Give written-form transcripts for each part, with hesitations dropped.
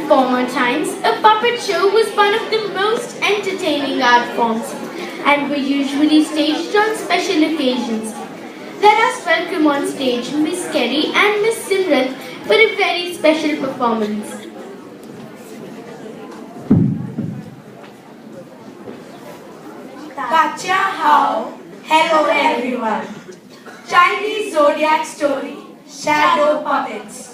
former times, a puppet show was one of the most entertaining art forms and were usually staged on special occasions. Let us welcome on stage Ms.K and Ms. for a very special performance. Gotcha how? Hello everyone. Chinese Zodiac Story, Shadow Puppets.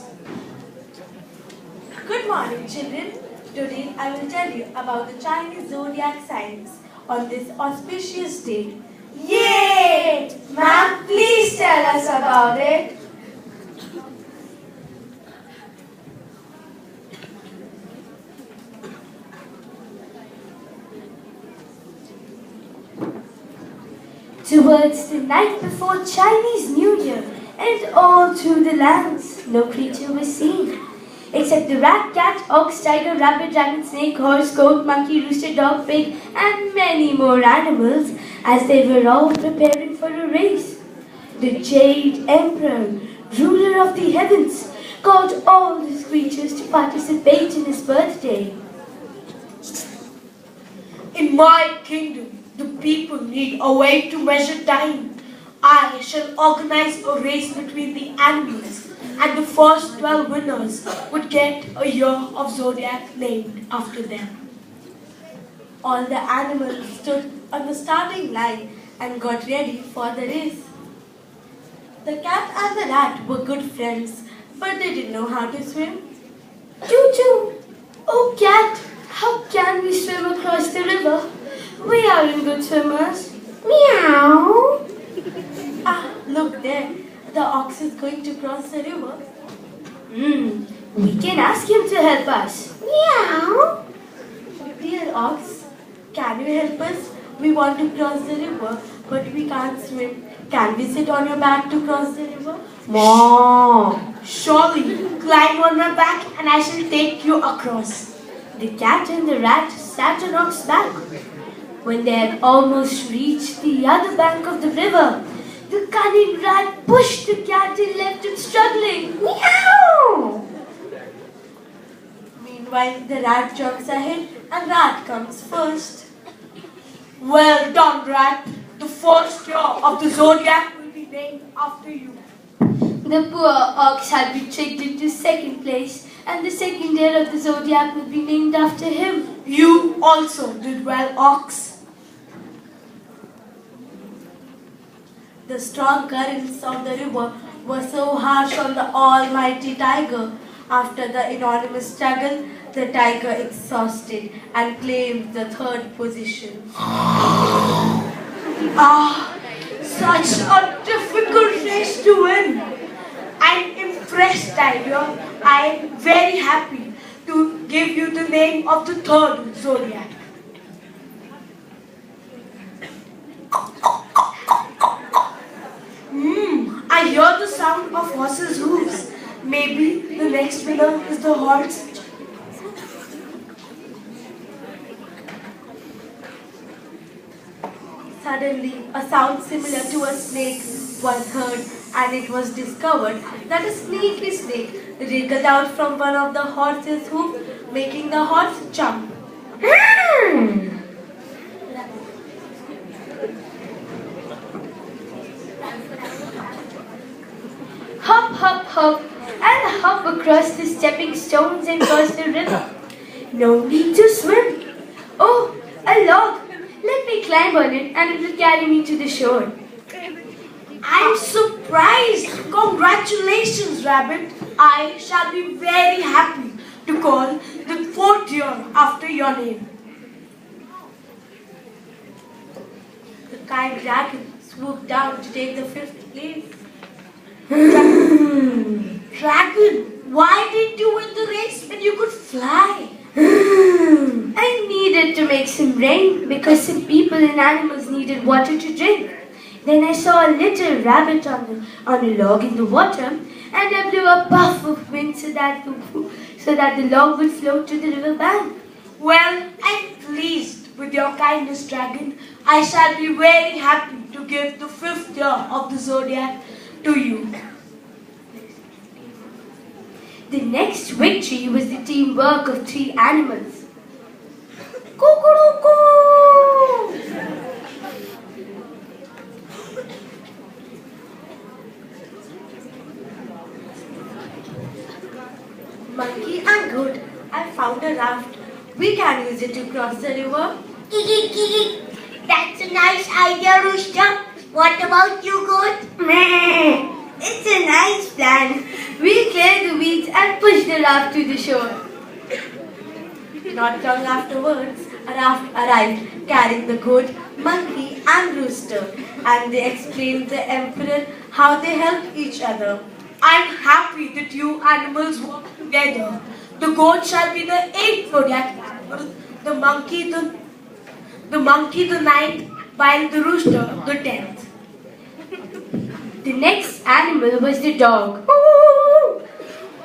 Good morning children. Today I will tell you about the Chinese Zodiac signs on this auspicious day. Yay! Ma'am, please tell us about it. Towards the night before Chinese New Year, and all through the lands, no creature was seen, except the rat, cat, ox, tiger, rabbit, dragon, snake, horse, goat, monkey, rooster, dog, pig, and many more animals, as they were all preparing for a race. The Jade Emperor, ruler of the heavens, called all his creatures to participate in his birthday. In my kingdom, the people need a way to measure time. I shall organize a race between the animals, and the first 12 winners would get a year of zodiac named after them. All the animals stood on the starting line and got ready for the race. The cat and the rat were good friends, but they didn't know how to swim. Choo-choo! Oh cat, how can we swim across the river? We aren't good swimmers. Meow! Ah, look there. The ox is going to cross the river. We can ask him to help us. Meow! Dear ox, can you help us? We want to cross the river, but we can't swim. Can we sit on your back to cross the river? Mom! Surely, climb on my back and I shall take you across. The cat and the rat sat on Ox's back. When they had almost reached the other bank of the river, the cunning rat pushed the cat and left him struggling. Meow! Meanwhile, the rat jumps ahead and rat comes first. Well done, rat. The first year of the zodiac will be named after you. The poor ox had been tricked into second place, and the second year of the zodiac would be named after him. You also did well, ox. The strong currents of the river were so harsh on the almighty tiger. After the enormous struggle, the tiger exhausted and claimed the third position. Ah, such a difficult race to win. I'm impressed, tiger. I am very happy to give you the name of the third zodiac. I hear the sound of horses' hooves. Maybe the next winner is the horse. Suddenly, a sound similar to a snake was heard, and it was discovered that a snaky snake wriggled out from one of the horse's hooves, making the horse jump. Hop, hop, hop, and hop across the stepping stones and cross the river. No need to swim. Oh, a log. Let me climb on it and it will carry me to the shore. I'm surprised. Congratulations, Rabbit. I shall be very happy to call the fourth year after your name. The kind dragon swooped down to take the fifth place. Dragon, why did you win the race when you could fly? I needed to make some rain because some people and animals needed water to drink. Then I saw a little rabbit on a log in the water, and I blew a puff of wind so that the log would float to the river bank. Well, I'm pleased with your kindness, Dragon. I shall be very happy to give the fifth year of the zodiac to you. The next victory was the teamwork of 3 animals. Cuckoo! Monkey and goat, I found a raft. We can use it to cross the river. That's a nice idea, Rooster. What about you, goat? Meh. It's a nice plan. We cleared the weeds and pushed the raft to the shore. Not long afterwards, a raft arrived carrying the goat, monkey and rooster, and they explained to the emperor how they helped each other. I'm happy that you animals work together. The goat shall be the 8th zodiac animal, the monkey the 9th, while the rooster the 10th. The next animal was the dog.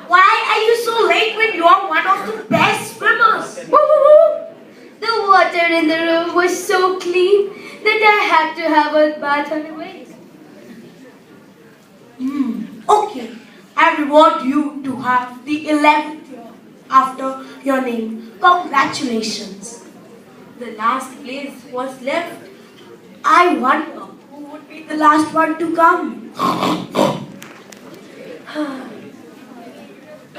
Why are you so late when you are one of the best swimmers? The water in the river was so clean that I had to have a bath on the way. Okay, I reward you to have the 11th year after your name. Congratulations. The last place was left. I wonder who would be the last one to come.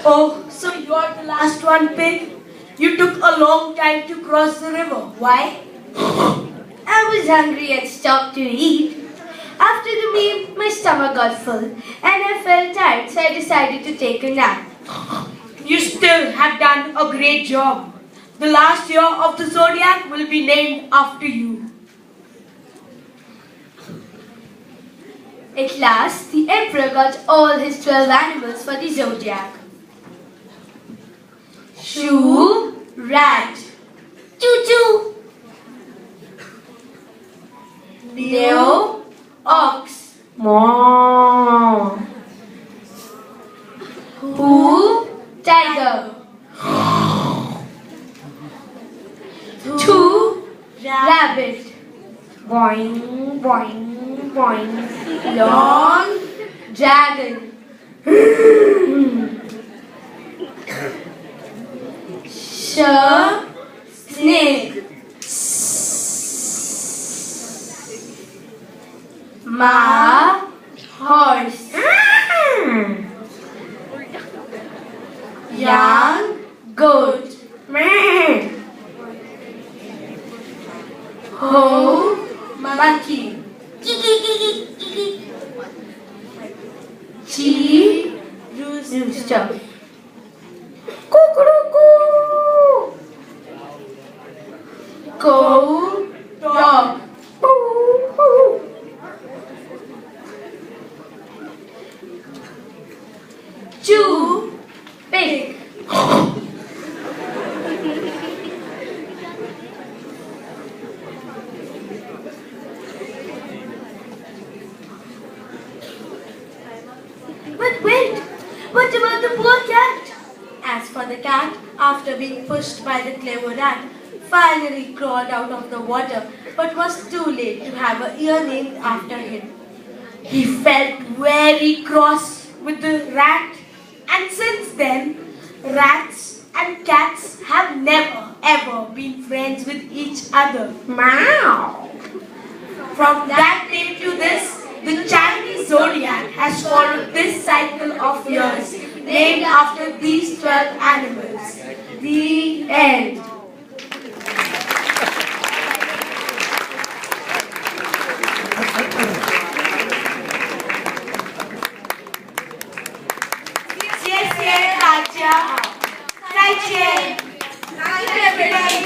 Oh, so you're the last one, pig? You took a long time to cross the river. Why? I was hungry and stopped to eat. After the meal, my stomach got full and I felt tired, so I decided to take a nap. You still have done a great job. The last year of the Zodiac will be named after you. At last, the emperor got all his 12 animals for the Zodiac. Shoe, rat, Choo-choo. Leo, ox, moo, who, tiger, 2, rabbit, boing, boing, boing, long, dragon, snake, ma, horse, young, goat, ho, monkey, chi, rooster, cuckoo, go, dog, chew, pig. But wait, what about the poor cat? As for the cat, after being pushed by the clever rat, finally crawled out of the water, but was too late to have an ear named after him. He felt very cross with the rat, and since then, rats and cats have never ever been friends with each other. Meow! From that day to this, the Chinese zodiac has followed this cycle of years, named after these 12 animals. The end. Night, everybody.